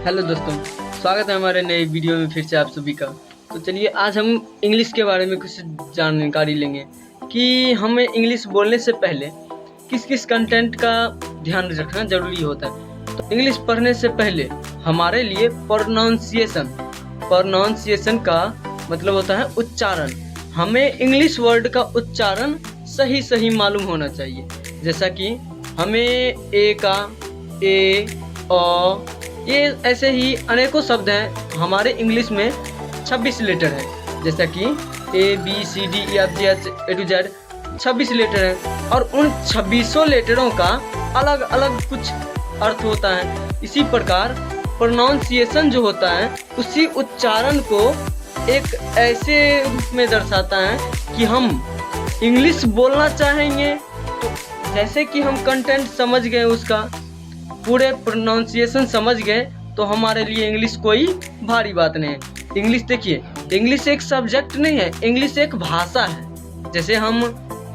Hello दोस्तों, स्वागत है हमारे नए वीडियो में फिर से आप सभी का। तो चलिए आज हम इंग्लिश के बारे में कुछ जानकारी लेंगे कि हमें इंग्लिश बोलने से पहले किस किस कंटेंट का ध्यान रखना ज़रूरी होता है। तो इंग्लिश पढ़ने से पहले हमारे लिए प्रोनाउंसिएशन का मतलब होता है उच्चारण। हमें इंग्लिश वर्ड का उच्चारण सही मालूम होना चाहिए। जैसा कि हमें ए का ए, अ, ये ऐसे ही अनेकों शब्द हैं। हमारे इंग्लिश में 26 लेटर हैं, जैसा कि A B C D E F G H A to Z 26 letter हैं और उन 26 लेटरों का अलग अलग कुछ अर्थ होता है। इसी प्रकार प्रोनाउंसिएशन जो होता है उसी उच्चारण को एक ऐसे रूप में दर्शाता है कि हम इंग्लिश बोलना चाहेंगे तो जैसे कि हम कंटेंट समझ गए, उसका पूरे प्रोनाउंसिएशन समझ गए तो हमारे लिए इंग्लिश कोई भारी बात नहीं है। इंग्लिश देखिए, इंग्लिश एक सब्जेक्ट नहीं है, इंग्लिश एक भाषा है। जैसे हम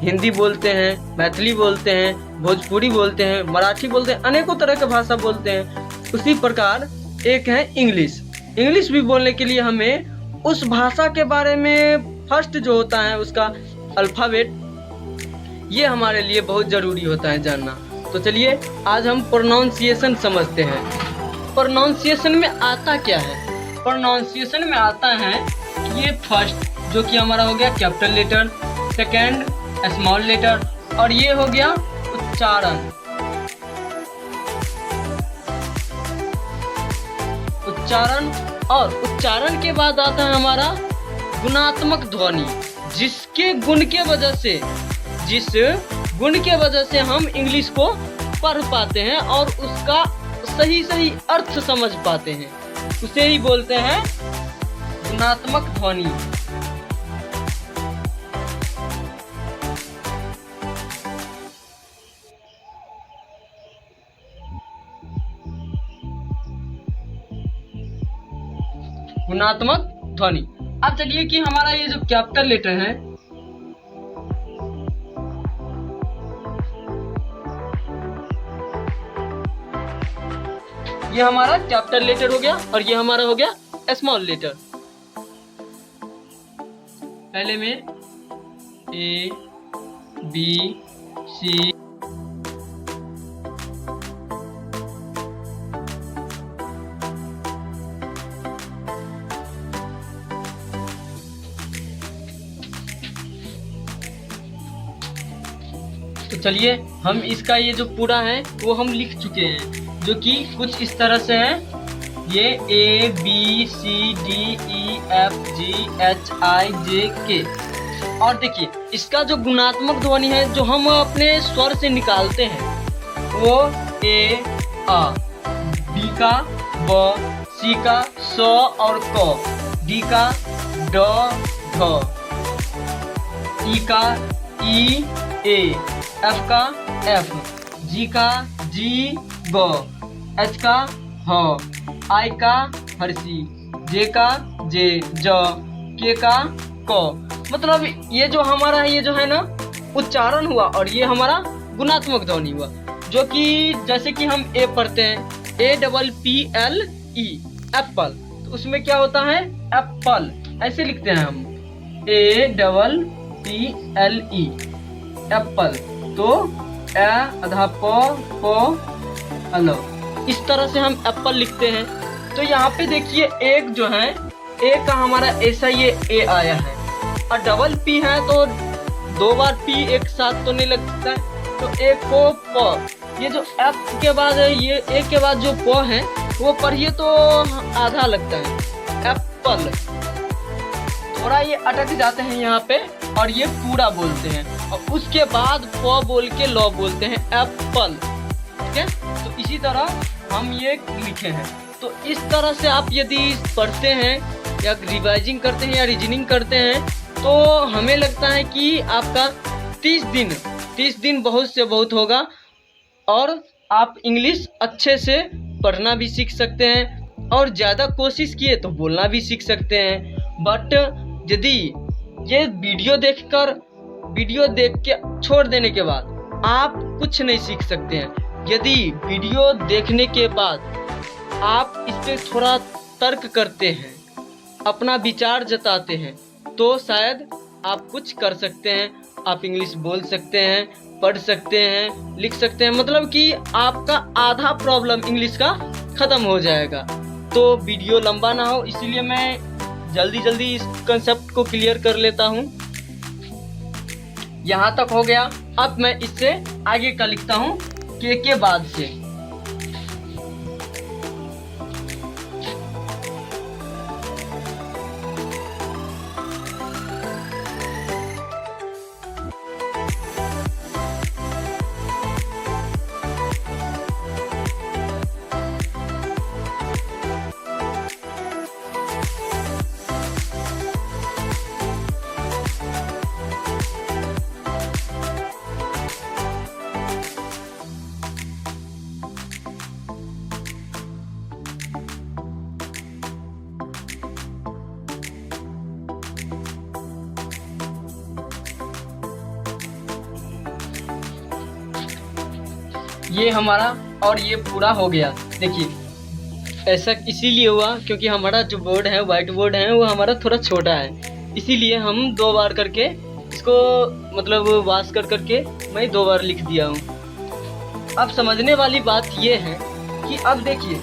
हिंदी बोलते हैं, मैथिली बोलते हैं, भोजपुरी बोलते हैं, मराठी बोलते हैं, अनेकों तरह के भाषा बोलते हैं। उसी प्रकार एक है इंग्लिश। इंग्लिश भी बोलने के लिए हमें उस भाषा के बारे में फर्स्ट जो होता है उसका अल्फ़ाबेट, ये हमारे लिए बहुत ज़रूरी होता है जानना। तो चलिए आज हम प्रोनाउंसिएशन समझते हैं। प्रोनाउंसिएशन में आता क्या है? प्रोनाउंसिएशन में आता है कि ये फर्स्ट जो कि हमारा हो गया capital letter, second small letter और ये हो गया उच्चारण। और उच्चारण के बाद आता है हमारा गुणात्मक ध्वनि, जिस गुण के वजह से हम इंग्लिश को पढ़ पाते हैं और उसका सही अर्थ समझ पाते हैं। उसे ही बोलते हैं गुणात्मक ध्वनि। गुणात्मक ध्वनि। अब चलिए कि हमारा ये जो कैपिटल लेटर है, ये हमारा कैपिटल लेटर हो गया और ये हमारा हो गया स्मॉल लेटर। पहले में ए बी सी तो चलिए हम इसका ये जो पूरा है वो हम लिख चुके हैं, जो कि कुछ इस तरह से है। ये A B C D E F G H I J K. और देखिए इसका जो गुणात्मक ध्वनि है जो हम अपने स्वर से निकालते हैं वो ए आ, बी का ब, सी का स और क, डी का ड ध, ई का ई ए, एफ का एफ, जी का जी ग, एच का ह, आई का हर्षी, जे का जे ज, के का क। मतलब ये जो हमारा ये जो है ना उच्चारण हुआ और ये हमारा गुणात्मक ध्वनि हुआ। जो कि जैसे कि हम ए पढ़ते हैं, A double P L E Apple, तो उसमें क्या होता है एप्पल, ऐसे लिखते हैं हम A double P L E Apple. तो ए आधा प अल, इस तरह से हम एप्पल लिखते हैं। तो यहाँ पे देखिए एक जो है ए का हमारा ऐसा ये ए आया है और डबल पी है तो दो बार पी एक साथ तो नहीं लगता है, तो एक को प, ये जो एफ के बाद है ये ए के बाद जो प है वो पढ़िए तो आधा लगता है एप्पल। थोड़ा ये अटक जाते हैं यहाँ पे और ये पूरा बोलते हैं और उसके बाद प बोल के लॉ बोलते हैं एप्पल। ठीक है, तो इसी तरह हम ये लिखे हैं। तो इस तरह से आप यदि पढ़ते हैं या रिवाइजिंग करते हैं या रीजनिंग करते हैं तो हमें लगता है कि आपका 30 दिन बहुत से बहुत होगा और आप इंग्लिश अच्छे से पढ़ना भी सीख सकते हैं और ज़्यादा कोशिश किए तो बोलना भी सीख सकते हैं। बट यदि ये वीडियो देख के छोड़ देने के बाद आप कुछ नहीं सीख सकते हैं। यदि वीडियो देखने के बाद आप इस पे थोड़ा तर्क करते हैं, अपना विचार जताते हैं, तो शायद आप कुछ कर सकते हैं। आप इंग्लिश बोल सकते हैं, पढ़ सकते हैं, लिख सकते हैं, मतलब कि आपका आधा प्रॉब्लम इंग्लिश का ख़त्म हो जाएगा। तो वीडियो लंबा ना हो इसीलिए मैं जल्दी इस कंसेप्ट को क्लियर कर लेता हूँ। यहाँ तक हो गया। अब मैं इससे आगे का लिखता हूँ के बाद से। ये हमारा और ये पूरा हो गया। देखिए ऐसा इसीलिए हुआ क्योंकि हमारा जो बोर्ड है, वाइट बोर्ड है, वो हमारा थोड़ा छोटा है, इसीलिए हम 2 बार करके इसको मतलब वाश करके मैं 2 बार लिख दिया हूँ। अब समझने वाली बात ये है कि अब देखिए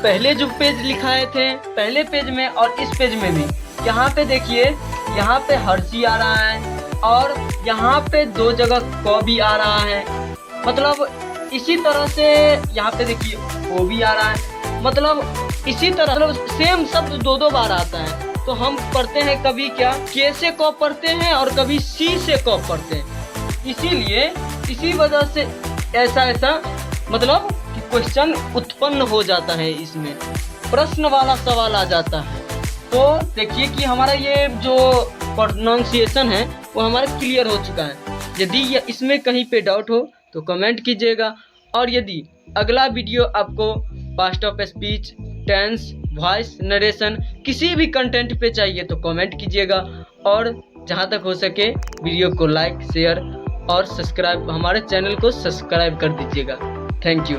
पहले जो पेज लिखाए थे, पहले पेज में और इस पेज में भी, यहाँ पे देखिए यहाँ पे हर्षी आ रहा है और यहाँ पे 2 जगह क भी आ रहा है, मतलब इसी तरह से यहाँ पे देखिए वो भी आ रहा है, मतलब इसी तरह मतलब सेम शब्द 2 बार आता है। तो हम पढ़ते हैं कभी क्या के से क पढ़ते हैं और कभी सी से क पढ़ते हैं, इसीलिए इसी वजह से ऐसा मतलब कि क्वेश्चन उत्पन्न हो जाता है, इसमें प्रश्न वाला सवाल आ जाता है। तो देखिए कि हमारा ये जो प्रोनाउंसिएशन है वो हमारा क्लियर हो चुका है। यदि ये इसमें कहीं पे डाउट हो तो कमेंट कीजिएगा, और यदि अगला वीडियो आपको parts of speech, tense, voice, narration किसी भी कंटेंट पे चाहिए तो कमेंट कीजिएगा, और जहां तक हो सके वीडियो को लाइक, शेयर और सब्सक्राइब, हमारे चैनल को सब्सक्राइब कर दीजिएगा। Thank you.